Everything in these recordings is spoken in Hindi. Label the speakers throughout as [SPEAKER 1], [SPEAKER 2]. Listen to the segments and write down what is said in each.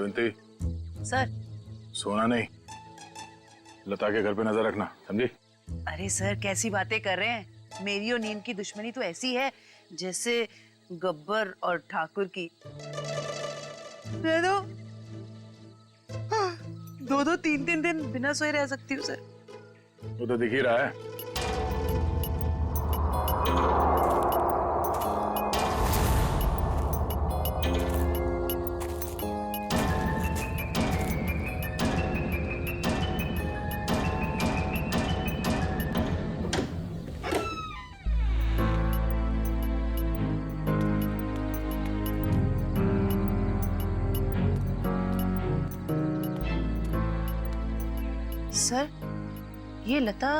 [SPEAKER 1] जयवंती,
[SPEAKER 2] सर।
[SPEAKER 1] सोना नहीं, लता के घर पे नजर रखना, समझी?
[SPEAKER 2] अरे सर, कैसी बातें कर रहे हैं? मेरी और नीम की दुश्मनी तो ऐसी है जैसे गब्बर और ठाकुर की। दे दो, दो दो तीन तीन दिन बिना सोए रह सकती हूँ सर।
[SPEAKER 1] वो तो दिख ही रहा है।
[SPEAKER 2] सर, ये लता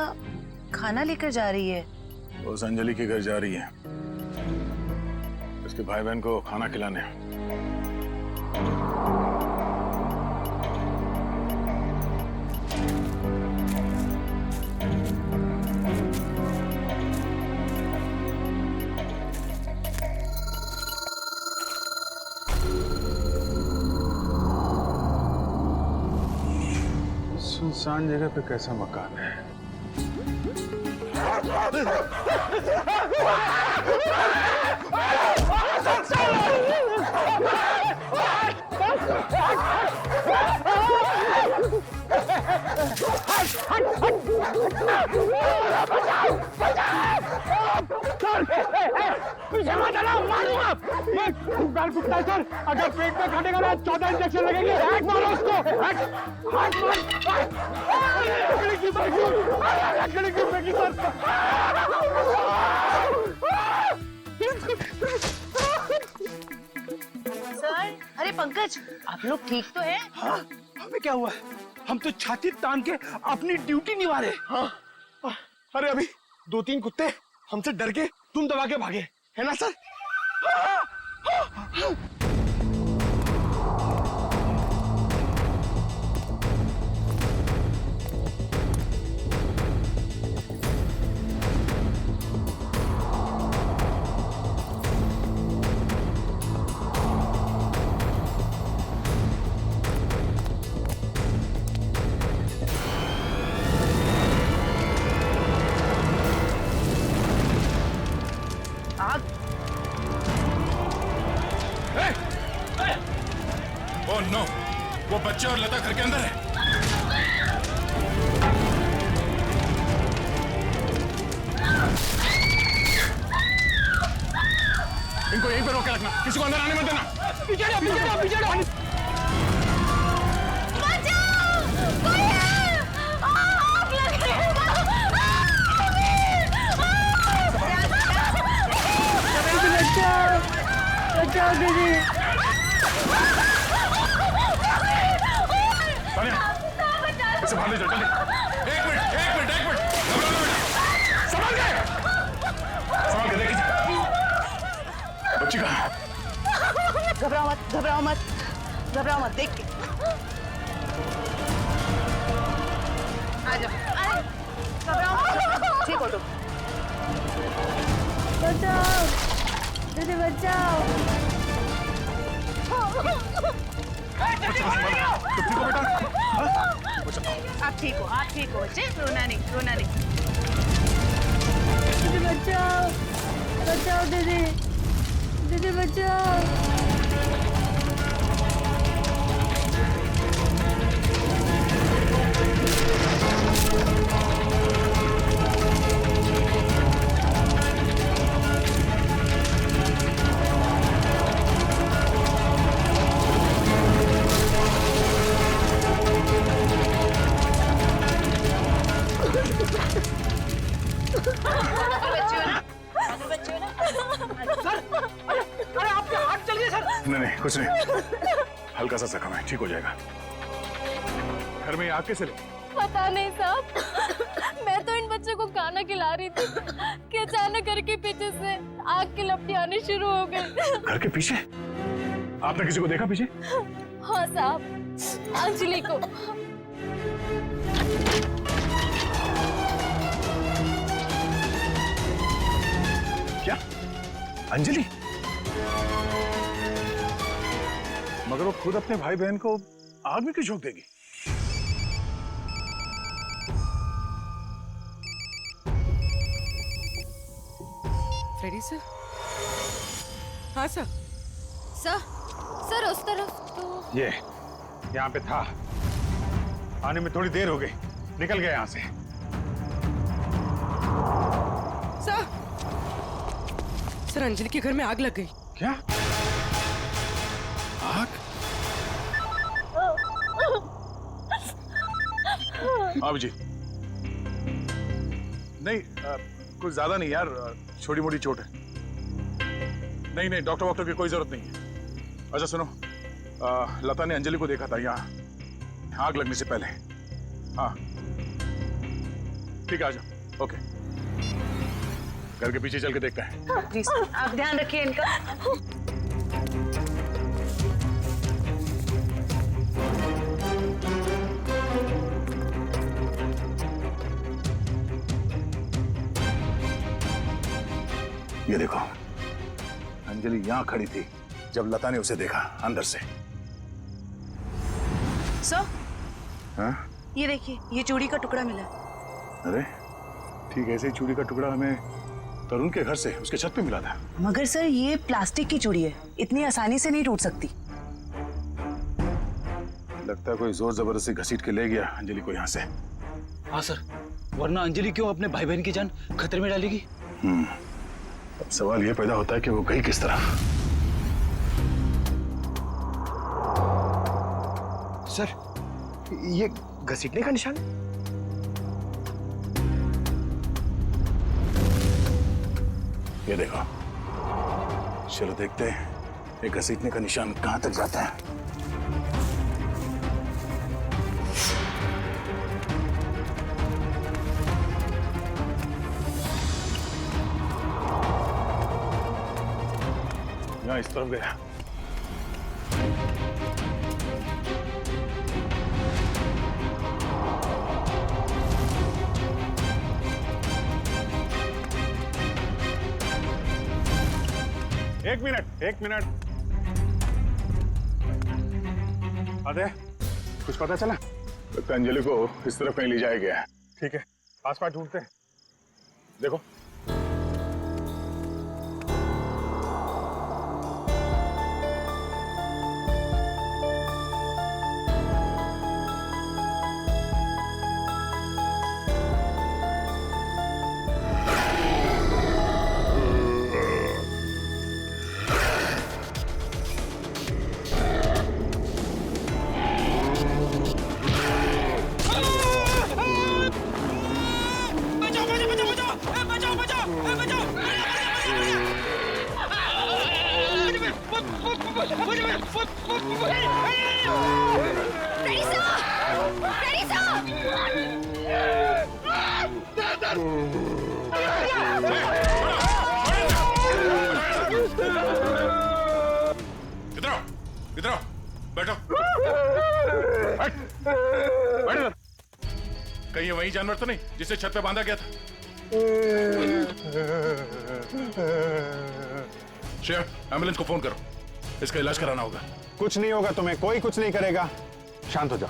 [SPEAKER 2] खाना लेकर जा रही है।
[SPEAKER 1] वो उस अंजलि के घर जा रही है, उसके भाई बहन को खाना खिलाने। सुनसान जगह पे कैसा मकान है?
[SPEAKER 3] कुत्ता सर, अगर पेट में काटेगा ना 14 इंजेक्शन लगेंगे। मारो उसको।
[SPEAKER 2] सर, अरे पंकज, आप लोग ठीक तो हैं?
[SPEAKER 3] हाँ, हमें क्या हुआ? हम तो छाती तान के अपनी ड्यूटी निभा रहे। हाँ, अरे अभी 2-3 कुत्ते हमसे डर के तुम दबा के भागे, है ना सर?
[SPEAKER 1] ओह नो, वो बच्चे और लता घर के अंदर है। इनको यहीं पे रोक के रखना, किसी को अंदर आने मत देना।
[SPEAKER 3] पीछे बचाओ दीदी।
[SPEAKER 1] इसे बाहर ले जाओ, जल्दी। एक मिनट। संभाल के देखिए। बच्ची कहाँ है?
[SPEAKER 2] घबराओ मत, देख के आ जाओ। घबराओ मत, ठीक हो तुम।
[SPEAKER 4] बचाओ दीदी, बचाओ।
[SPEAKER 2] आप ठीक हो बच्चे, रोना नहीं।
[SPEAKER 4] दीदी बचाओ दीदी बचाओ।
[SPEAKER 1] नहीं, कुछ नहीं, हल्का सा जख्म है, ठीक हो जाएगा। घर में आग कैसे लगी?
[SPEAKER 4] पता नहीं साहब, मैं तो इन बच्चों को खाना खिला रही थी कि अचानक घर के पीछे से आग की लपटें आनी शुरू हो गई।
[SPEAKER 1] घर के पीछे? आपने किसी को देखा पीछे?
[SPEAKER 4] हाँ साहब, अंजलि को।
[SPEAKER 1] क्या? अंजलि? मगर वो खुद अपने भाई बहन को आग में क्यों झोंक देगी?
[SPEAKER 5] Freddie sir? हाँ सर।
[SPEAKER 4] सर उस तरफ तो
[SPEAKER 1] ये यहाँ पे था, आने में थोड़ी देर हो गई, निकल गया यहाँ से।
[SPEAKER 5] सर अंजलि के घर में आग लग गई।
[SPEAKER 1] क्या आग? आप जी नहीं, कुछ ज्यादा नहीं यार, छोटी मोटी चोट है। नहीं नहीं, डॉक्टर वॉक्टर की कोई जरूरत नहीं है। अच्छा सुनो, लता ने अंजलि को देखा था यहाँ आग लगने से पहले। हाँ ठीक है, आ जाओ। ओके, घर के पीछे चल के देखते हैं।
[SPEAKER 2] जी सर, आप ध्यान रखिए इनका।
[SPEAKER 1] ये देखो, अंजलि यहाँ खड़ी थी जब लता ने उसे देखा अंदर से।
[SPEAKER 2] सर,
[SPEAKER 1] हाँ?
[SPEAKER 2] ये देखिए, ये चूड़ी का टुकड़ा मिला।
[SPEAKER 1] अरे ठीक ऐसे ही चूड़ी का टुकड़ा हमें तरुण के घर से उसके छत पे मिला था।
[SPEAKER 2] मगर सर ये प्लास्टिक की चूड़ी है, इतनी आसानी से नहीं टूट सकती।
[SPEAKER 1] लगता है कोई जोर जबरदस्ती घसीट के ले गया अंजलि को यहाँ से।
[SPEAKER 3] हाँ सर, वरना अंजलि क्यों अपने भाई बहन की जान खतरे में डालेगी?
[SPEAKER 1] अब सवाल ये पैदा होता है कि वो गई किस तरफ।
[SPEAKER 3] सर, ये घसीटने का निशान है?
[SPEAKER 1] ये देखो, चलो देखते हैं ये घसीटने का निशान कहाँ तक जाता है। यहाँ इस तरफ गया। एक मिनट अरे कुछ पता चला? लगता है अंजलि को इस तरफ कहीं ले जाया गया है। ठीक है, आसपास ढूंढते हैं। देखो इधर आओ, बैठो। बैठ इधर। कहीं ये वही जानवर तो नहीं जिसे छत पे बांधा गया था? श्रेया, एम्बुलेंस को फोन करो, इसका इलाज कराना होगा।
[SPEAKER 6] कुछ नहीं होगा तुम्हें, कोई कुछ नहीं करेगा। शांत हो जाओ।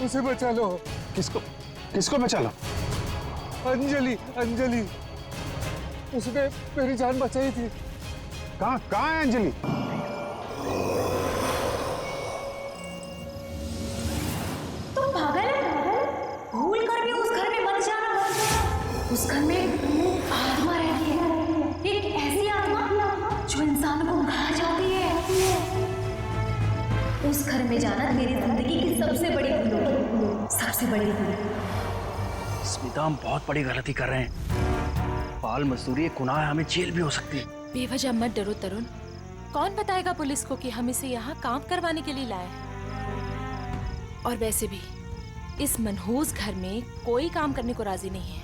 [SPEAKER 3] उसे बचा लो।
[SPEAKER 6] किसको बचा लो?
[SPEAKER 3] अंजलि, उसने मेरी जान बचाई थी।
[SPEAKER 6] कहाँ है अंजलि?
[SPEAKER 4] तुम पागल है? भूल कर भी उस घर में मत जाना। उस घर में आत्मा रहती है, एक ऐसी आत्मा जो इंसान को खा जाती है। उस घर में जाना मेरी जिंदगी की सबसे बड़ी भूल होगी, सबसे बड़ी भूल।
[SPEAKER 3] स्मिता, हम बहुत बड़ी गलती कर रहे हैं। बाल मजदूरी एक गुनाह है, हमें जेल भी हो सकती है।
[SPEAKER 7] बेवजह मत डरो तरुण, कौन बताएगा पुलिस को कि हम इसे यहाँ काम करवाने के लिए लाए हैं? और वैसे भी इस मनहूस घर में कोई काम करने को राजी नहीं है।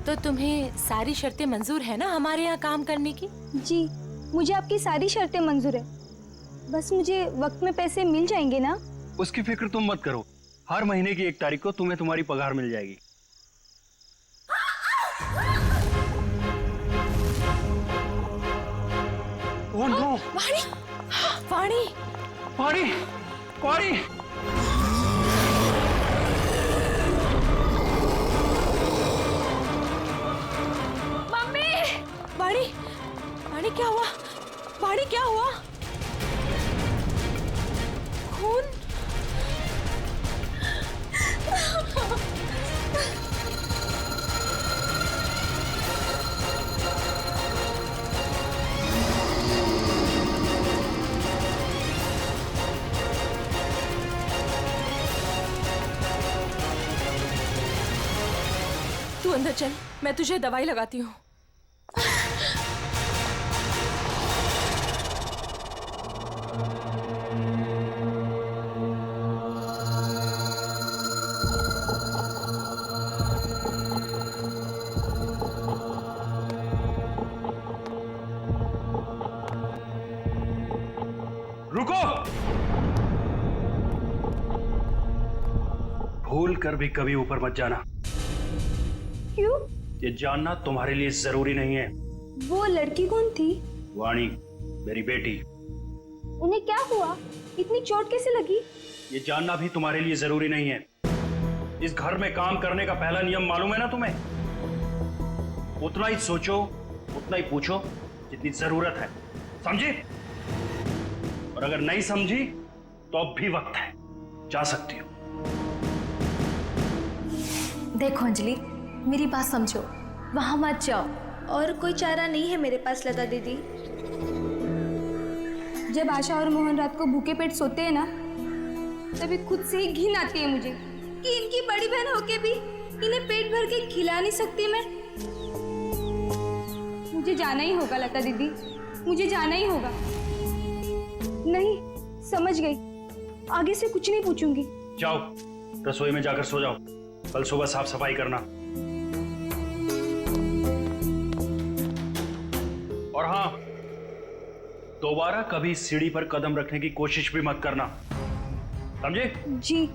[SPEAKER 7] तो तुम्हें सारी शर्तें मंजूर है ना हमारे यहाँ काम करने की?
[SPEAKER 8] जी, मुझे आपकी सारी शर्तें मंजूर है। बस मुझे वक्त में पैसे मिल जाएंगे ना?
[SPEAKER 3] उसकी फिक्र तुम मत करो,
[SPEAKER 9] हर महीने की 1 तारीख को तुम्हें तुम्हारी पगार मिल जाएगी।
[SPEAKER 3] ओह नो,
[SPEAKER 7] वाणी, वाणी,
[SPEAKER 3] वाणी, वाणी।
[SPEAKER 7] मम्मी, वाणी, वाणी क्या हुआ? वाणी क्या हुआ? खून? तू अंदर चल, मैं तुझे दवाई लगाती हूँ।
[SPEAKER 9] रुको! भूल कर भी कभी ऊपर मत जाना।
[SPEAKER 8] क्यों?
[SPEAKER 9] ये जानना तुम्हारे लिए जरूरी नहीं है।
[SPEAKER 8] वो लड़की कौन थी?
[SPEAKER 9] वाणी, मेरी बेटी।
[SPEAKER 8] उन्हें क्या हुआ? इतनी चोट कैसे लगी?
[SPEAKER 9] ये जानना भी तुम्हारे लिए जरूरी नहीं है। इस घर में काम करने का पहला नियम मालूम है ना तुम्हें? उतना ही सोचो, उतना ही पूछो जितनी जरूरत है, समझी? और अगर नहीं समझी तो अब भी वक्त है, जा सकती हो।
[SPEAKER 4] देखो अंजलि, मेरी बात समझो, वहां मत जाओ।
[SPEAKER 8] और कोई चारा नहीं है मेरे पास लता दीदी। जब आशा और मोहन रात को भूखे पेट सोते हैं ना, तभी खुद से ही घिन आती है मुझे कि इनकी बड़ी बहन होके भी इन्हें पेट भर के खिला नहीं सकती मैं। मुझे जाना ही होगा लता दीदी, मुझे जाना ही होगा। नहीं, समझ गई, आगे से कुछ नहीं पूछूंगी।
[SPEAKER 9] जाओ, रसोई में जाकर सो जाओ, कल सुबह साफ सफाई करना। और हाँ, दोबारा कभी सीढ़ी पर कदम रखने की कोशिश भी मत करना, समझे?
[SPEAKER 8] जी।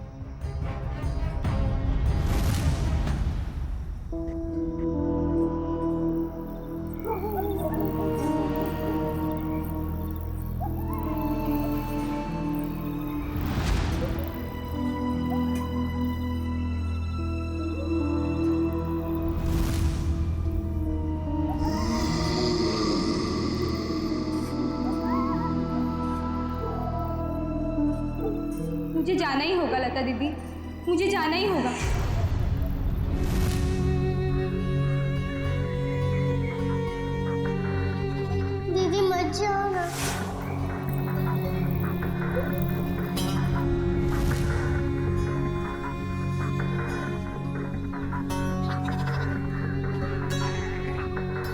[SPEAKER 8] मुझे जाना ही होगा लता दीदी, मुझे जाना ही होगा।
[SPEAKER 10] दीदी मत जाओ ना।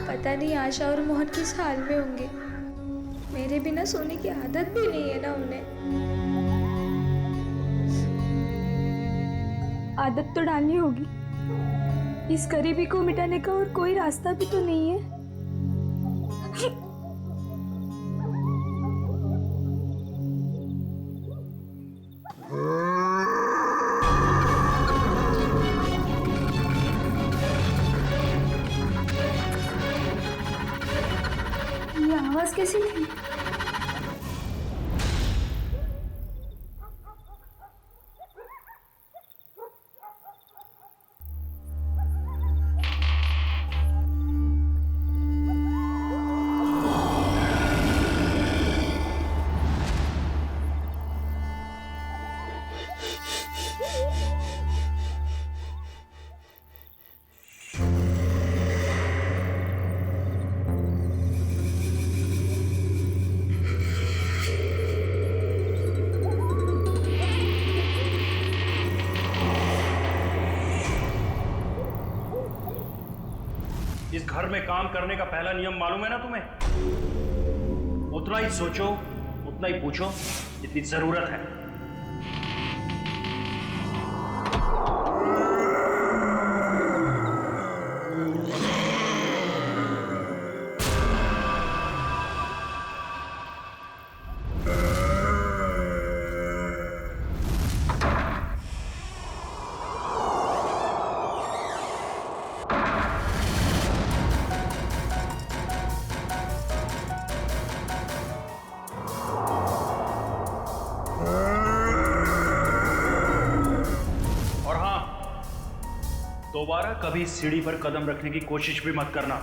[SPEAKER 4] पता नहीं आशा और मोहन किस हाल में होंगे। मेरे बिना सोने की आदत भी नहीं है ना उन्हें।
[SPEAKER 8] आदत तो डालनी होगी। इस गरीबी को मिटाने का और कोई रास्ता भी तो नहीं है। ये आवाज कैसी थी?
[SPEAKER 9] इस घर में काम करने का पहला नियम मालूम है ना तुम्हें? उतना ही सोचो, उतना ही पूछो जितनी जरूरत है। दोबारा कभी इस सीढ़ी पर कदम रखने की कोशिश भी मत करना।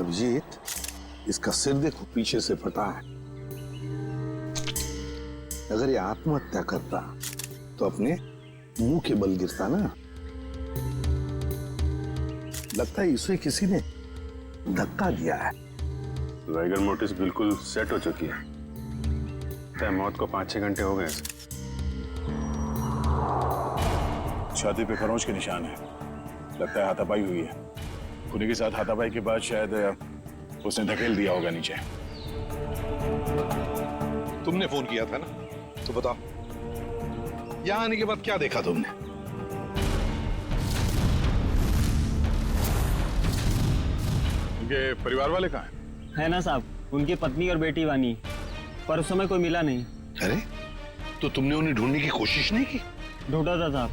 [SPEAKER 6] अभिजीत, इसका सिर देखो, पीछे से फटा है। अगर ये आत्महत्या करता तो अपने मुंह के बल गिरता ना। लगता है इसे किसी ने धक्का दिया है।
[SPEAKER 11] वाइगर मोटिस बिल्कुल सेट हो चुकी है। मौत को 5-6 घंटे हो गए।
[SPEAKER 1] छाती पे खरोंच के निशान है। लगता है हाथापाई हुई है। खूनी के साथ हाथापाई के बाद शायद उसने धकेल दिया होगा नीचे।
[SPEAKER 12] तुमने फोन किया था ना, तो बताओ यहां आने के बाद क्या देखा तुमने?
[SPEAKER 1] उनके परिवार वाले कहाँ हैं?
[SPEAKER 13] है ना साहब, उनकी पत्नी और बेटी वानी, पर उस समय कोई मिला नहीं।
[SPEAKER 12] अरे तो तुमने उन्हें ढूंढने की कोशिश नहीं की?
[SPEAKER 13] ढूंढा था साहब।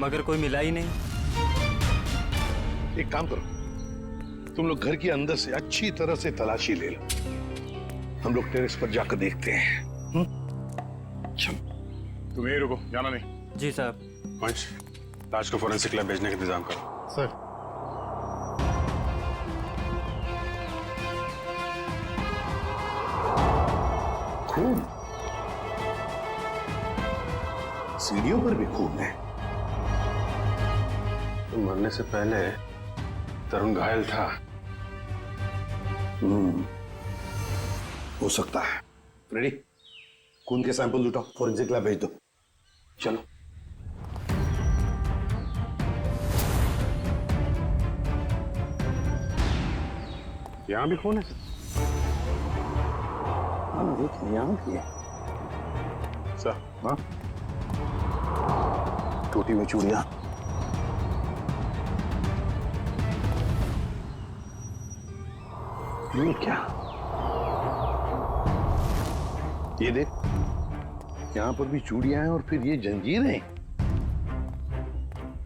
[SPEAKER 13] मगर कोई मिला ही नहीं।
[SPEAKER 12] एक काम करो, तुम लोग घर के अंदर से अच्छी तरह से तलाशी ले लो। हम लोग टेरेस पर जाकर देखते हैं।
[SPEAKER 1] तुम यहीं रुको, जाना नहीं।
[SPEAKER 13] जी साहब।
[SPEAKER 11] पंच, लाश को फोरेंसिक लैब भेजने का इंतजाम करो।
[SPEAKER 12] सर। खून, सीढ़ियों पर भी खून है।
[SPEAKER 11] तो मरने से पहले तरुण घायल था।
[SPEAKER 12] हो सकता है। रेडी, खून के सैंपल उठाओ, फोरेंसिक लैब भेज दो। चलो।
[SPEAKER 11] यहाँ भी खून है?
[SPEAKER 12] हाँ, यहाँ भी है।
[SPEAKER 1] सर,
[SPEAKER 12] हाँ, टोटी में चूड़ियां। ये क्या? ये देख, यहाँ पर भी चूड़ियां हैं और फिर ये जंजीरें।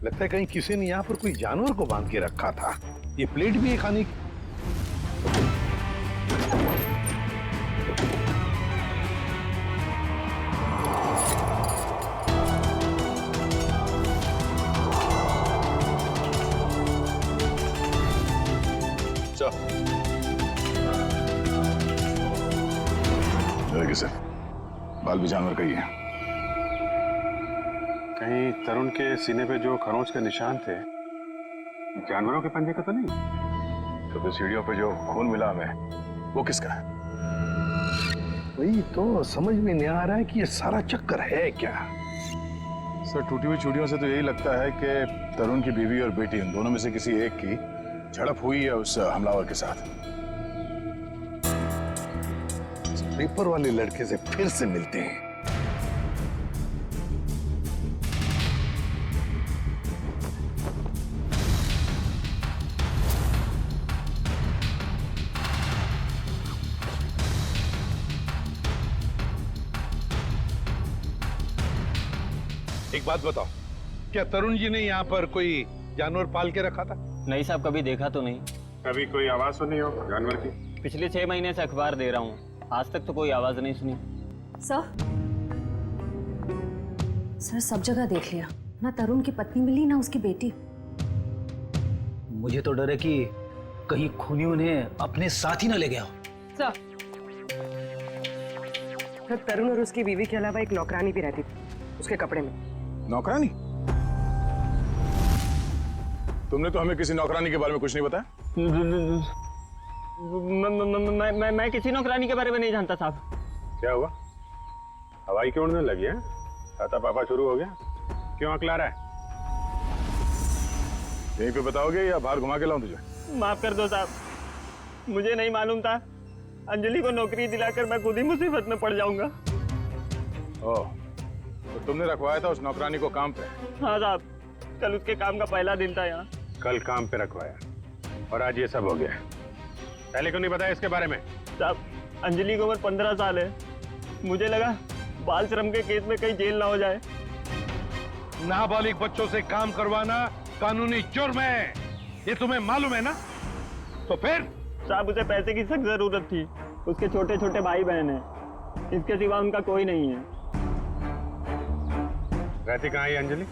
[SPEAKER 12] लगता है कहीं किसी ने यहाँ पर कोई जानवर को बांध के रखा था। ये प्लेट भी है खाने की।
[SPEAKER 1] किसे बाल भी जानवर का ही है।
[SPEAKER 11] कहीं तरुण के सीने पे जो खरोंच के निशान थे, जानवरों के पंजे का तो नहीं?
[SPEAKER 1] तो फिर सीढ़ियों पे जो खून मिला हमें, वो किसका है?
[SPEAKER 6] वही तो समझ में नहीं आ रहा है कि ये सारा चक्कर है क्या।
[SPEAKER 1] सर टूटी हुई चूड़ियों से तो यही लगता है कि तरुण की बीवी और बेटी इन दोनों में से किसी एक की झड़प हुई है उस हमलावर के साथ।
[SPEAKER 6] पेपर वाले लड़के से फिर से मिलते हैं।
[SPEAKER 12] एक बात बताओ, क्या तरुण जी ने यहाँ पर कोई जानवर पाल के रखा था?
[SPEAKER 13] नहीं साहब, कभी देखा तो नहीं।
[SPEAKER 11] कभी कोई आवाज सुनी हो जानवर की?
[SPEAKER 13] पिछले 6 महीने से अखबार दे रहा हूँ, आज तक तो कोई आवाज नहीं सुनी।
[SPEAKER 4] सर सब जगह देख लिया, ना तरुण की पत्नी मिली ना उसकी बेटी।
[SPEAKER 14] मुझे तो डर है कि कहीं खूनी उन्हें अपने साथ ही ना ले गया हो।
[SPEAKER 5] तरुण और उसकी बीवी के अलावा एक नौकरानी भी रहती थी उसके कपड़े में।
[SPEAKER 1] नौकरानी? तुमने तो हमें किसी नौकरानी के बारे में कुछ नहीं बताया।
[SPEAKER 13] मैं किसी नौकरानी के बारे में नहीं जानता साहब।
[SPEAKER 11] क्या हुआ? हवाई क्यों उड़ने लगी है? आता पापा शुरू हो गया? क्यों अकला रहा है? यहीं पे बताओगे या बाहर घुमा के लाऊं तुझे?
[SPEAKER 13] माफ कर दो साहब, मुझे नहीं मालूम था। अंजलि को नौकरी दिलाकर मैं खुद ही मुसीबत में पड़ जाऊंगा।
[SPEAKER 1] ओह, तो तुमने रखवाया था उस नौकरानी को काम पे?
[SPEAKER 13] हाँ साहब, कल उसके काम का पहला दिन था यहाँ।
[SPEAKER 11] कल काम पे रखवाया और आज ये सब हो गया। पहले क्यों नहीं बताया इसके बारे में?
[SPEAKER 13] साहब, अंजलि की उम्र 15 साल है। मुझे लगा बाल श्रम के केस में कहीं जेल ना हो जाए।
[SPEAKER 12] नाबालिग बच्चों से काम करवाना कानूनी जुर्म है, ये तुम्हें मालूम है ना? तो फिर?
[SPEAKER 13] साहब, उसे पैसे की सख्त जरूरत थी। उसके छोटे छोटे भाई बहन हैं, इसके सिवा उनका कोई नहीं है।
[SPEAKER 11] रहती कहाँ है अंजलि?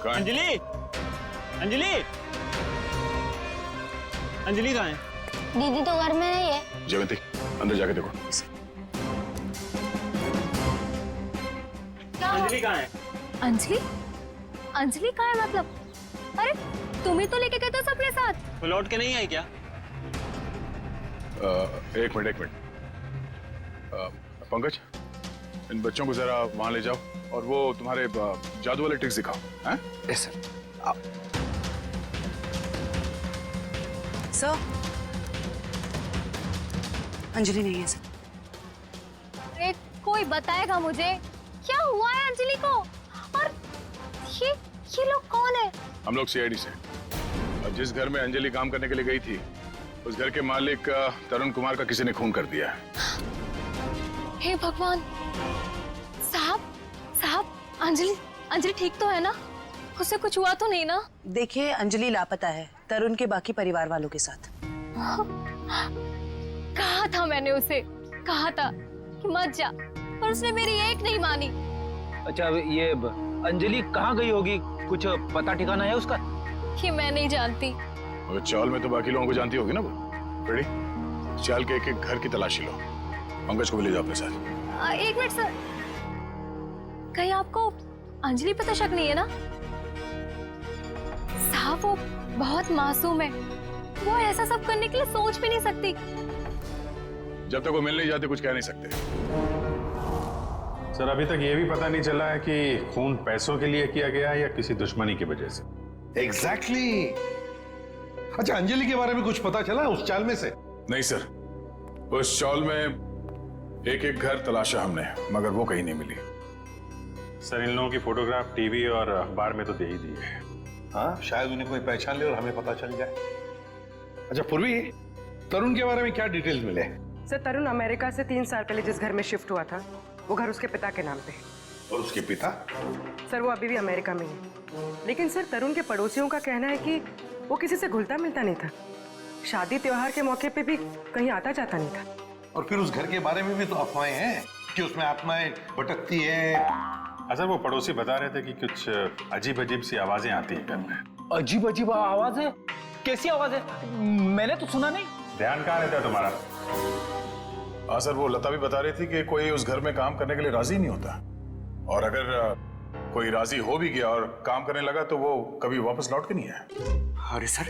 [SPEAKER 13] अंजलि, अंजलि, अंजलि कहाँ है?
[SPEAKER 10] दीदी तो घर में नहीं है।
[SPEAKER 1] जयवंती, अंदर जाके देखो।
[SPEAKER 13] अंजलि कहाँ है?
[SPEAKER 8] अंजलि? अंजलि कहाँ है मतलब? अरे तुम ही तो लेके गए थे सबके साथ।
[SPEAKER 13] वो लौट के नहीं आई क्या?
[SPEAKER 1] एक मिनट पंकज, इन बच्चों को जरा वहां ले जाओ और वो तुम्हारे जादू वाले ट्रिक्स दिखाओ। हैं?
[SPEAKER 6] Yes sir.
[SPEAKER 2] सर, अंजलि नहीं है सर।
[SPEAKER 8] अरे कोई बताएगा मुझे क्या हुआ है अंजलि को? और ये लोग कौन है?
[SPEAKER 1] हम लोग सीआईडी से। और जिस घर में अंजलि काम करने के लिए गई थी, उस घर के मालिक तरुण कुमार का किसी ने खून कर दिया है।
[SPEAKER 8] हे भगवान! साहब, अंजलि ठीक तो है ना? उसे कुछ हुआ तो नहीं ना?
[SPEAKER 2] देखिए, अंजलि लापता है तरुण के बाकी परिवार वालों के साथ।
[SPEAKER 8] कहा था मैंने उसे, कहा था कि मत जा, पर उसने मेरी एक नहीं मानी।
[SPEAKER 14] अच्छा, ये अंजलि कहाँ गई होगी? कुछ पता ठिकाना है उसका?
[SPEAKER 8] ये मैं नहीं जानती।
[SPEAKER 1] मगर चाल में तो बाकी लोगों को जानती होगी ना वो। रेडी? चाल के एक एक घर की तलाशी लो। पंकज को भी ले जाओ अपने साथ।
[SPEAKER 8] एक मिनट सर, कहीं आपको अंजलि पे तो शक नहीं है ना? साहब, वो बहुत मासूम है, वो ऐसा सब करने के लिए सोच भी नहीं सकती।
[SPEAKER 1] जब तक वो मिल नहीं जाते कुछ कह नहीं सकते।
[SPEAKER 11] सर, अभी तक ये भी पता नहीं चला है कि खून पैसों के लिए किया गया है या किसी दुश्मनी की वजह से।
[SPEAKER 12] एग्जैक्टली। अच्छा, अंजलि के बारे में कुछ पता चला उस चाल में से?
[SPEAKER 1] नहीं सर, उस चाल में एक एक घर तलाशा हमने, मगर वो कहीं नहीं मिली।
[SPEAKER 11] सर, इन लोगों की फोटोग्राफ टीवी और अखबार में तो दे ही दी है।
[SPEAKER 12] हाँ, शायद उन्हें कोई पहचान ले और हमें पता चल जाए। अच्छा पूर्वी, तरुण के बारे में क्या डिटेल्स मिले?
[SPEAKER 5] सर, तरुण अमेरिका से 3 साल पहले जिस घर में शिफ्ट हुआ था, वो घर उसके पिता के नाम पे है।
[SPEAKER 12] और उसके पिता?
[SPEAKER 5] सर, वो अभी भी अमेरिका में है। लेकिन सर, तरुण के पड़ोसियों का कहना है कि वो किसी से घुलता मिलता नहीं था। शादी त्योहार के मौके पे भी कहीं आता जाता नहीं था।
[SPEAKER 12] और फिर उस घर के बारे में भी तो अफवाहें हैं कि उसमें आत्माएं भटकती हैं।
[SPEAKER 11] सर, वो पड़ोसी बता रहे थे कि कुछ अजीब अजीब सी आवाजें आती हैं घर में।
[SPEAKER 14] अजीब अजीब आवाज है? कैसी आवाज है? मैंने तो सुना नहीं।
[SPEAKER 11] ध्यान कहाँ रहता है तुम्हारा?
[SPEAKER 1] हाँ सर, वो लता भी बता रही थी कि कोई उस घर में काम करने के लिए राजी नहीं होता, और अगर कोई राजी हो भी गया और काम करने लगा तो वो कभी वापस लौट के नहीं आया।
[SPEAKER 3] अरे सर,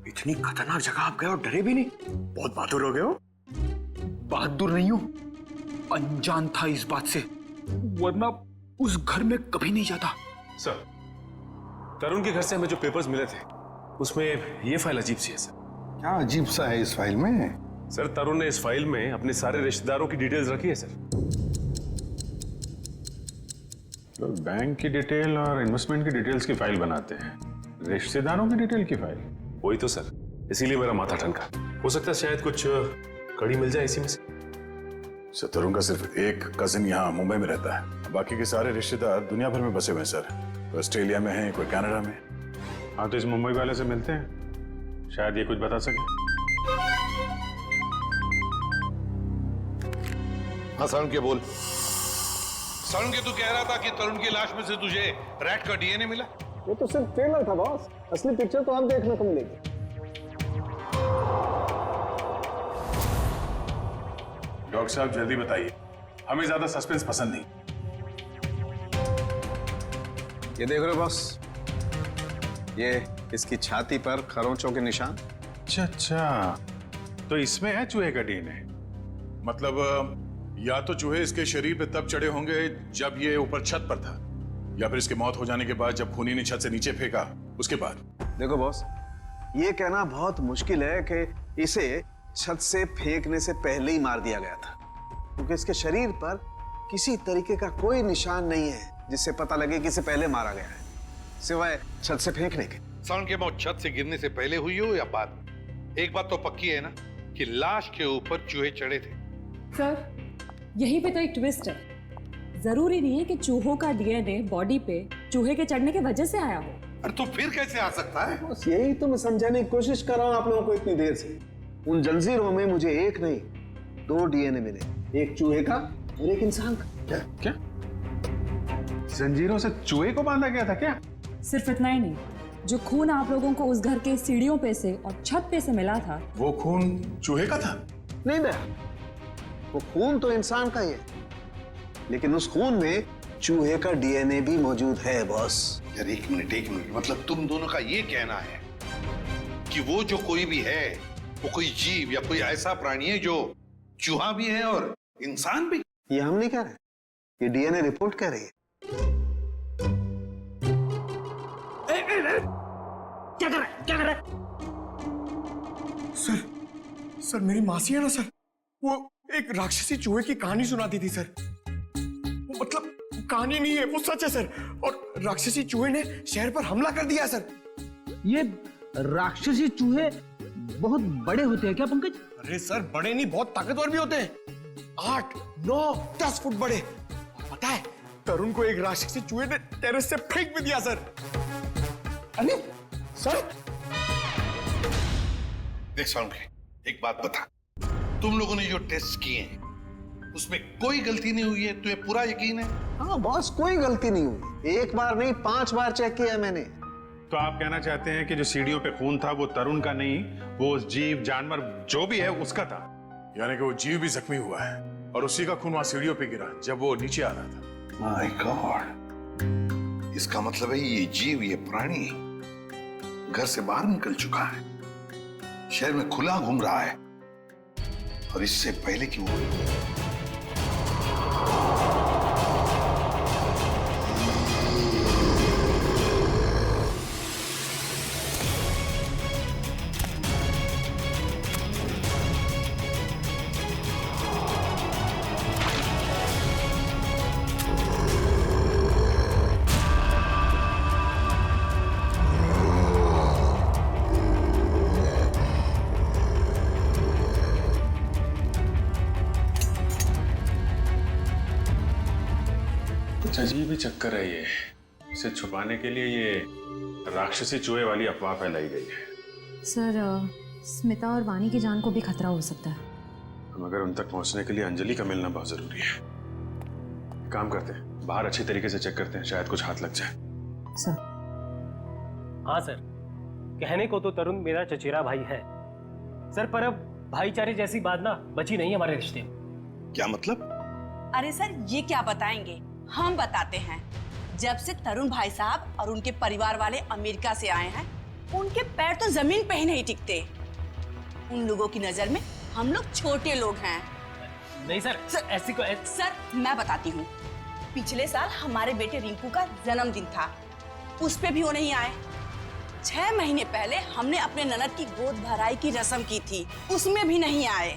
[SPEAKER 3] इतनी खतरनाक जगह आप गए और डरे भी नहीं? बहुत बहादुर हो गए हो।
[SPEAKER 6] बहादुर नहीं हूं, अनजान था इस बात से, वरना उस घर में कभी नहीं जाता।
[SPEAKER 11] सर, तरुण के घर से हमें जो पेपर्स मिले थे उसमें ये फाइल अजीब सी है सर।
[SPEAKER 6] क्या अजीब सा है इस फाइल में?
[SPEAKER 11] सर, तरुण ने इस फाइल में अपने सारे रिश्तेदारों की डिटेल्स रखी है सर। लोग बैंक की डिटेल और इन्वेस्टमेंट की डिटेल्स की फाइल बनाते हैं, रिश्तेदारों की डिटेल की फाइल? वही तो सर, इसीलिए मेरा माथा ठनका। हो सकता है शायद कुछ कड़ी मिल जाए इसी में से।
[SPEAKER 1] सर, तरुण का सिर्फ एक कजिन यहाँ मुंबई में रहता है, बाकी के सारे रिश्तेदार दुनिया भर में बसे हुए हैं सर। कोई ऑस्ट्रेलिया में है, कोई कनाडा में।
[SPEAKER 11] हाँ, तो इस मुंबई वाले से मिलते हैं, शायद ये कुछ बता सके।
[SPEAKER 12] हाँ सारुण के बोल। सारुण के तू कह रहा था कि तरुण की लाश में से तुझे रैट का डीएनए मिला?
[SPEAKER 3] वो तो सिर्फ ट्रेलर था बॉस, असली पिक्चर तो हम देखने को मिलेगी।
[SPEAKER 1] डॉक्टर साहब जल्दी बताइए, हमें ज्यादा सस्पेंस पसंद नहीं।
[SPEAKER 6] ये देख रहे हो बॉस, ये इसकी छाती पर खरोंचों के निशान।
[SPEAKER 11] अच्छा, तो इसमें है चूहे का डीएनए?
[SPEAKER 1] मतलब या तो चूहे इसके शरीर पे तब चढ़े होंगे जब ये ऊपर छत पर था, या फिर इसकी मौत हो जाने के बाद जब खूनी ने छत से नीचे फेंका उसके बाद।
[SPEAKER 6] देखो बॉस, ये कहना बहुत मुश्किल है कि इसे छत से फेंकने से पहले ही मार दिया गया था, क्योंकि इसके शरीर पर किसी तरीके का कोई निशान नहीं है जिससे पता लगे कि इसे पहले मारा गया है, सिवाय छत से फेंकने के।
[SPEAKER 12] सारुण की मौत छत से गिरने से पहले हुई हो या बाद में, एक बात तो पक्की है ना कि लाश के ऊपर चूहे चढ़े थे।
[SPEAKER 15] सर, यहीं पे तो एक ट्विस्ट है। जरूरी नहीं है कि चूहों का डीएनए बॉडी पे चूहे के चढ़ने की वजह से आया हो।
[SPEAKER 12] अरे तो फिर कैसे आ सकता है?
[SPEAKER 6] बस यही तो मैं समझाने की कोशिश कर रहा हूं आप लोगों को इतनी देर से। उन जंजीरों में मुझे एक नहीं 2 डीएनए मिले, एक चूहे का और एक इंसान का।
[SPEAKER 11] क्या जंजीरों से चूहे को बांधा गया था क्या?
[SPEAKER 15] सिर्फ इतना ही नहीं, जो खून आप लोगों को उस घर के सीढ़ियों पे से और छत पे से मिला था,
[SPEAKER 1] वो खून चूहे का था?
[SPEAKER 6] नहीं दया, वो खून तो इंसान का ही है, लेकिन उस खून में चूहे का डीएनए भी मौजूद है बॉस।
[SPEAKER 12] यार एक मिनट, मतलब तुम दोनों का ये कहना है कि वो जो कोई भी है वो कोई जीव या कोई ऐसा प्राणी है जो चूहा भी है और इंसान भी?
[SPEAKER 6] ये हम नहीं कह रहे, ये डीएनए रिपोर्ट कह रही है।
[SPEAKER 3] क्या कर रहा है? सर मेरी मासी है ना सर, वो एक राक्षसी चूहे की कहानी सुनाती थी सर। वो मतलब कहानी नहीं है, वो सच है सर। और राक्षसी चूहे ने शहर पर हमला कर दिया सर।
[SPEAKER 14] ये राक्षसी चूहे बहुत बड़े होते हैं क्या पंकज?
[SPEAKER 3] अरे सर, बड़े नहीं, बहुत ताकतवर भी होते हैं, 8, 9, 10 फुट बड़े। और पता है, तरुण को एक राक्षसी चूहे ने टेरेस से फेंक भी दिया सर। अरे सर,
[SPEAKER 12] देख सारुण के, एक बात बता, तुम लोगों ने जो टेस्ट किए हैं उसमें कोई गलती नहीं हुई है? तुम्हें पूरा यकीन है?
[SPEAKER 6] हाँ बॉस, कोई गलती नहीं हुई। 1 बार नहीं 5 बार चेक किया है मैंने।
[SPEAKER 11] तो आप कहना चाहते हैं कि जो सीढ़ियों पे खून था वो तरुण का नहीं, वो उस जीव जानवर जो भी है उसका था?
[SPEAKER 1] यानी कि वो जीव भी जख्मी हुआ है और उसी का खून वहां सीढ़ियों पे गिरा जब वो नीचे आ रहा था।
[SPEAKER 12] माय गॉड, इसका मतलब है ये जीव, ये प्राणी घर से बाहर निकल चुका है, शहर में खुला घूम रहा है, और इससे पहले कि वो
[SPEAKER 11] अजीब ही चक्कर है ये। इसे छुपाने के लिए ये राक्षसी चूहे वाली अफवाह फैलाई गई है।
[SPEAKER 4] सर, स्मिता और वानी की जान को भी खतरा हो सकता है।
[SPEAKER 11] मगर उन तक पहुंचने के लिए अंजलि का मिलना बहुत जरूरी है। काम करते हैं, बाहर अच्छी तरीके से चेक करते हैं, शायद कुछ हाथ लग जाए।
[SPEAKER 4] सर।
[SPEAKER 13] हाँ सर, कहने को तो तरुण मेरा चचेरा भाई है सर, पर अब भाईचारे जैसी बात ना बची नहीं हमारे रिश्ते में।
[SPEAKER 12] क्या मतलब?
[SPEAKER 2] अरे सर, ये क्या बताएंगे, हम बताते हैं।
[SPEAKER 16] जब से तरुण भाई साहब और उनके परिवार वाले अमेरिका से आए हैं, उनके पैर तो जमीन पे ही नहीं टिकते। उन लोगों की नजर में हम लोग छोटे लोग हैं।
[SPEAKER 13] नहीं सर, ऐसी को
[SPEAKER 16] सर मैं बताती हूँ, पिछले साल हमारे बेटे रिंकू का जन्मदिन था, उस पे भी वो नहीं आए। 6 महीने पहले हमने अपने ननद की गोद भराई की रस्म की थी, उसमें भी नहीं आए।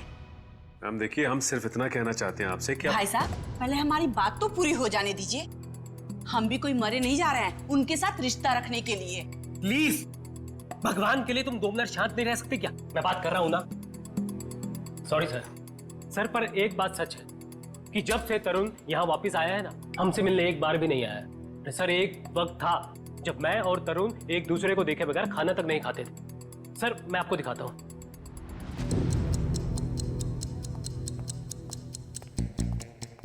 [SPEAKER 11] मैम देखिए, हम सिर्फ इतना कहना चाहते हैं आपसे कि
[SPEAKER 16] भाई साहब पहले हमारी बात तो पूरी हो जाने दीजिए। हम भी कोई मरे नहीं जा रहे हैं उनके साथ रिश्ता रखने के लिए।
[SPEAKER 13] प्लीज, भगवान के लिए तुम 2 मिनट शांत नहीं रह सकते क्या? मैं बात कर रहा हूं ना। सॉरी सर, पर एक बात सच है कि जब से तरुण यहाँ वापस आया है ना, हमसे मिलने एक बार भी नहीं आया है। सर एक वक्त था जब मैं और तरुण एक दूसरे को देखे बगैर खाना तक नहीं खाते थे। सर मैं आपको दिखाता हूँ।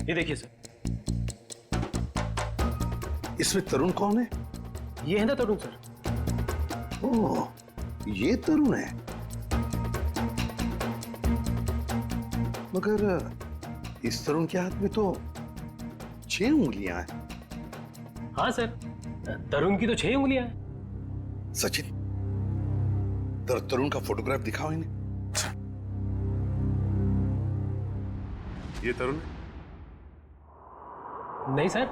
[SPEAKER 13] ये देखिए सर।
[SPEAKER 12] इसमें तरुण कौन है?
[SPEAKER 13] ये है ना तरुण सर।
[SPEAKER 12] ओह, ये तरुण है। मगर इस तरुण के हाथ में तो 6 उंगलियां हैं।
[SPEAKER 13] हाँ सर, तरुण की तो 6 उंगलियां हैं।
[SPEAKER 12] सचिन, तरुण का फोटोग्राफ दिखाओ इन्हें।
[SPEAKER 11] ये तरुण
[SPEAKER 13] नहीं सर,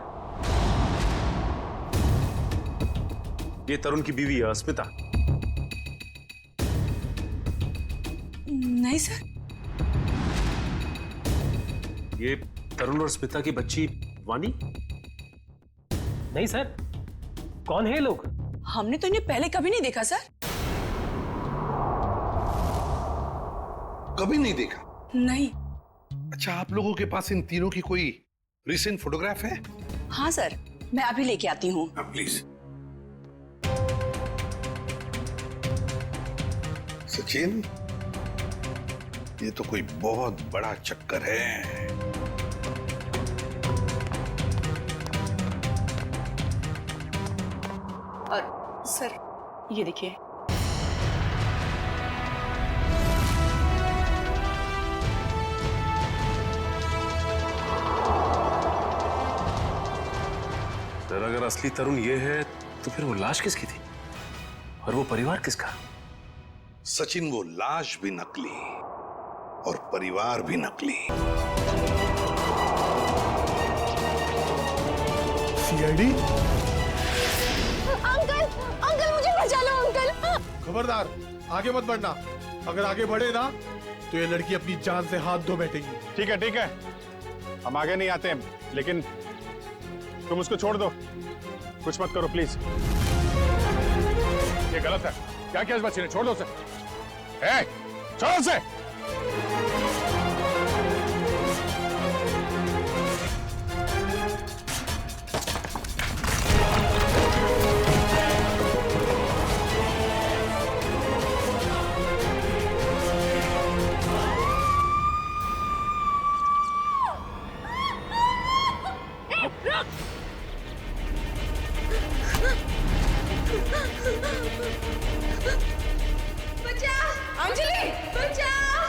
[SPEAKER 11] ये तरुण की बीवी है स्मिता।
[SPEAKER 16] नहीं सर,
[SPEAKER 11] ये तरुण और स्मिता की बच्ची वानी।
[SPEAKER 13] नहीं सर, कौन है ये लोग?
[SPEAKER 16] हमने तो इन्हें पहले कभी नहीं देखा सर।
[SPEAKER 12] कभी नहीं देखा?
[SPEAKER 16] नहीं।
[SPEAKER 12] अच्छा, आप लोगों के पास इन तीनों की कोई रिसेंट फोटोग्राफ है?
[SPEAKER 16] हाँ सर, मैं अभी लेके आती हूँ।
[SPEAKER 12] प्लीज। सचिन, ये तो कोई बहुत बड़ा चक्कर है।
[SPEAKER 16] और सर ये देखिए।
[SPEAKER 11] सर अगर असली तरुण ये है तो फिर वो लाश किसकी थी और वो परिवार किसका?
[SPEAKER 12] सचिन, वो लाश भी नकली और परिवार भी नकली।
[SPEAKER 3] सीआईडी?
[SPEAKER 8] अंकल, अंकल मुझे बचा लो अंकल।
[SPEAKER 3] खबरदार, आगे मत बढ़ना। अगर आगे बढ़े ना तो ये लड़की अपनी जान से हाथ धो बैठेगी।
[SPEAKER 1] ठीक है ठीक है, हम आगे नहीं आते हैं, लेकिन तुम उसको छोड़ दो, कुछ मत करो प्लीज। ये गलत है। क्या किया इस बच्चे ने? छोड़ दो उसे। छोड़ो उसे।
[SPEAKER 8] अंजलि, बचाओ!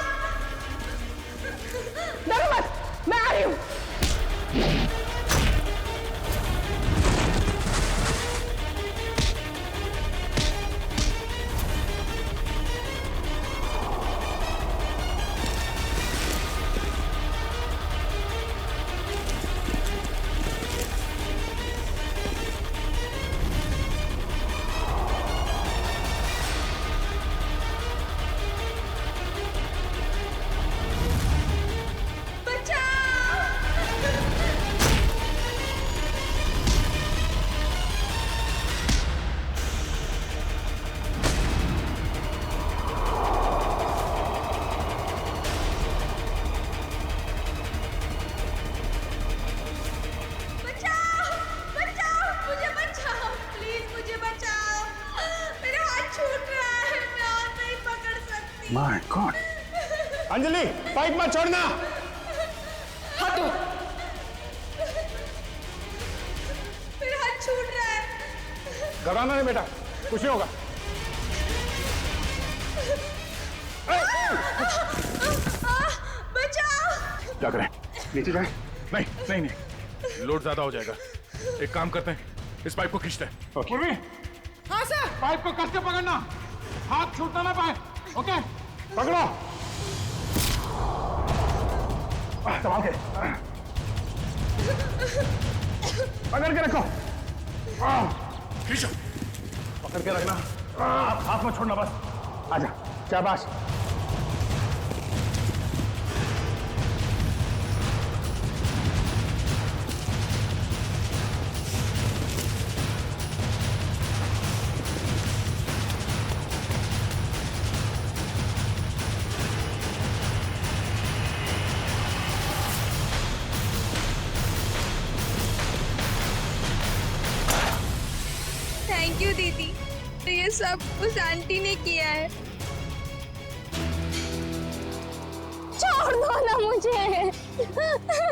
[SPEAKER 8] डरो मत, मैं आ रही हूँ।
[SPEAKER 12] My God.
[SPEAKER 1] अंजलि, पाइप मत छोड़ना।
[SPEAKER 8] हाथ दो। मेरा हाथ छूट रहा है।
[SPEAKER 1] घबराना नहीं बेटा, कुछ नहीं होगा।
[SPEAKER 8] बचाओ!
[SPEAKER 1] क्या करें? नीचे जाए? नहीं नहीं नहीं, लोड ज्यादा हो जाएगा। एक काम करते हैं, इस पाइप को खींचते हैं।
[SPEAKER 3] पूर्वी,
[SPEAKER 5] हाँ सर।
[SPEAKER 3] पाइप को कस के पकड़ना, हाथ छूटना ना पाए। ओके, पकड़ो। संभाल के, पकड़ के रखो।
[SPEAKER 1] खींचो,
[SPEAKER 3] पकड़ के रखना, हाथ में छोड़ना बस। आजा, शाबाश।
[SPEAKER 8] थैंक यू दीदी, तो ये सब उस आंटी ने किया है।
[SPEAKER 4] छोड़ दो ना मुझे।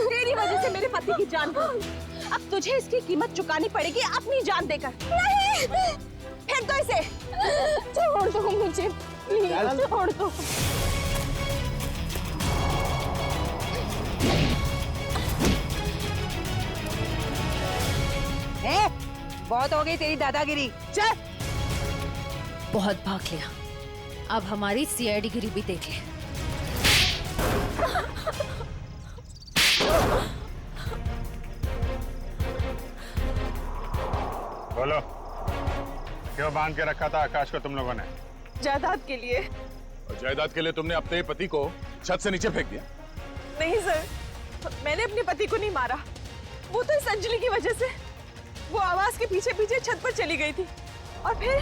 [SPEAKER 16] तेरी वजह से मेरे पति की जान गई। अब तुझे इसकी कीमत चुकानी पड़ेगी अपनी जान देकर।
[SPEAKER 8] नहीं,
[SPEAKER 16] फेंक दो इसे।
[SPEAKER 8] छोड़ दो मुझे, प्लीज छोड़ दो।
[SPEAKER 2] बहुत हो गई तेरी दादागिरी, चल।
[SPEAKER 7] बहुत भाग लिया, अब हमारी सीआईडी गिरी भी देख ले।
[SPEAKER 11] बोलो, क्यों बांध के रखा था आकाश को तुम लोगों ने?
[SPEAKER 16] जायदाद के लिए।
[SPEAKER 1] और जायदाद के लिए तुमने अपने पति को छत से नीचे फेंक दिया?
[SPEAKER 16] नहीं सर, मैंने अपने पति को नहीं मारा। वो तो इस अंजलि की वजह से वो आवाज के पीछे पीछे छत पर चली गई थी और फिर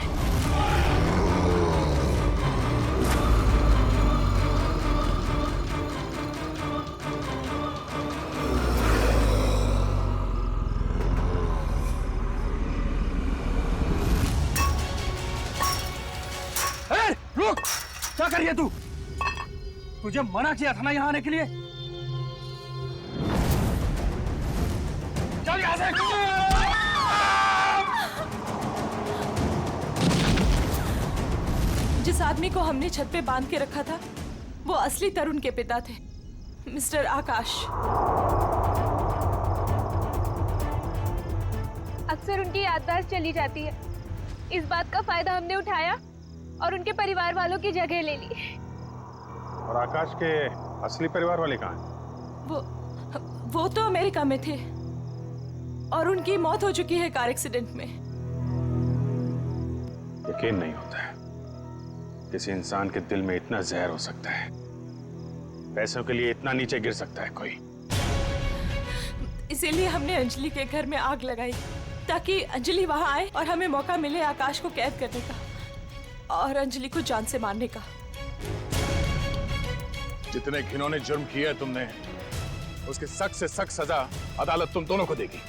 [SPEAKER 3] रुक, क्या कर रही है तू? तुझे मना किया था ना यहाँ आने के लिए। चल यहाँ से।
[SPEAKER 7] जिस आदमी को हमने छत पे बांध के रखा था वो असली तरुण के पिता थे, मिस्टर आकाश।
[SPEAKER 8] अक्सर उनकी याददाश्त चली जाती है। इस बात का फायदा हमने उठाया और उनके परिवार वालों की जगह ले ली।
[SPEAKER 11] और आकाश के असली परिवार वाले कहाँ हैं?
[SPEAKER 7] वो तो अमेरिका में थे और उनकी मौत हो चुकी है कार एक्सीडेंट में।
[SPEAKER 11] यकीन नहीं होता है किसी इंसान के दिल में इतना जहर हो सकता है, पैसों के लिए इतना नीचे गिर सकता है कोई।
[SPEAKER 7] इसीलिए हमने अंजलि के घर में आग लगाई ताकि अंजलि वहां आए और हमें मौका मिले आकाश को कैद करने का और अंजलि को जान से मारने का।
[SPEAKER 1] जितने घिनौने जुर्म किए है तुमने, उसकी सख्त से सख्त सजा अदालत तुम दोनों को देगी।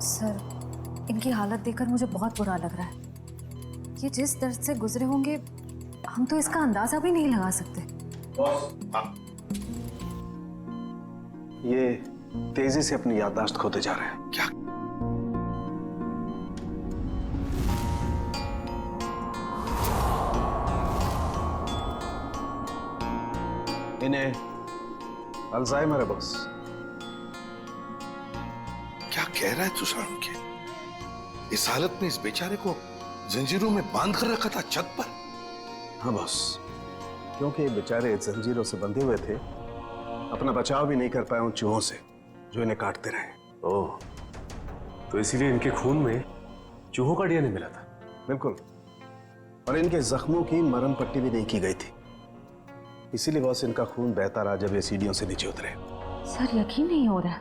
[SPEAKER 15] सर, इनकी हालत देखकर मुझे बहुत बुरा लग रहा है। ये जिस दर्द से गुजरे होंगे हम तो इसका अंदाजा भी नहीं लगा सकते।
[SPEAKER 6] ये तेजी से अपनी याददाश्त खोते जा रहे हैं। क्या? इन्हें अल्जाइमर है बॉस।
[SPEAKER 12] क्या कह रहा है तू सारुण के? इस हालत में इस बेचारे को जंजीरों में बांध कर रखा था छत पर?
[SPEAKER 6] हाँ बॉस, क्योंकि ये बेचारे जंजीरों से बंधे हुए थे, अपना बचाव भी नहीं कर पाए उन चूहों से जो इन्हें काटते रहे।
[SPEAKER 11] ओह, तो इसीलिए इनके खून में चूहों का डीएनए मिला था?
[SPEAKER 6] बिल्कुल, और इनके जख्मों की मरहम पट्टी भी नहीं की गई थी। इसीलिए बॉस इनका खून बहता रहा जब ये सीढ़ियों से नीचे उतरे।
[SPEAKER 15] सर, यकीन नहीं हो रहा,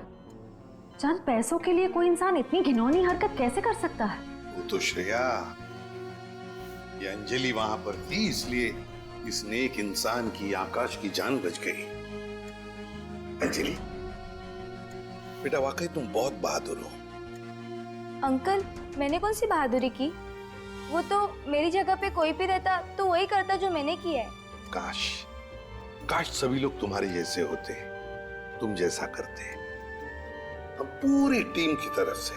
[SPEAKER 15] चंद पैसों के लिए कोई इंसान इतनी घिनौनी हरकत कैसे कर सकता है?
[SPEAKER 12] वो तो श्रेया, ये अंजलि वहां पर थी इसलिए इस नेक इंसान की, आकाश की जान बच गई। अंजलि बेटा, वाकई तुम बहुत बहादुर हो।
[SPEAKER 8] अंकल, मैंने कौन सी बहादुरी की? वो तो मेरी जगह पे कोई भी रहता तो वही करता जो मैंने किया है।
[SPEAKER 12] काश काश सभी लोग तुम्हारे जैसे होते, तुम जैसा करते। हम पूरी टीम की तरफ से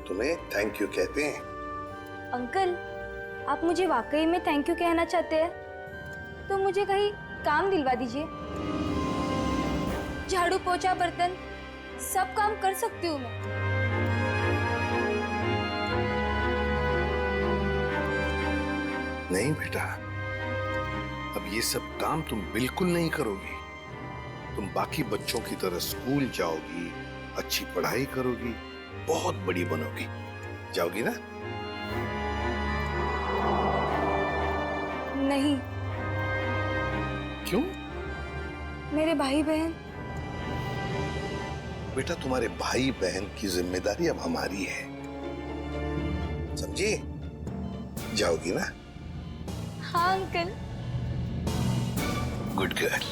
[SPEAKER 12] तुम्हें थैंक यू कहते हैं।
[SPEAKER 8] अंकल, आप मुझे वाकई में थैंक यू कहना चाहते हैं तो मुझे कहीं काम दिलवा दीजिए। झाड़ू पोछा बर्तन सब काम कर सकती हूँ मैं।
[SPEAKER 12] नहीं बेटा, अब ये सब काम तुम बिल्कुल नहीं करोगी। तुम बाकी बच्चों की तरह स्कूल जाओगी, अच्छी पढ़ाई करोगी, बहुत बड़ी बनोगी। जाओगी ना?
[SPEAKER 8] नहीं।
[SPEAKER 12] क्यों?
[SPEAKER 8] मेरे भाई बहन।
[SPEAKER 12] बेटा, तुम्हारे भाई बहन की जिम्मेदारी अब हमारी है, समझी? जाओगी ना?
[SPEAKER 8] हाँ अंकल।
[SPEAKER 12] Good girl.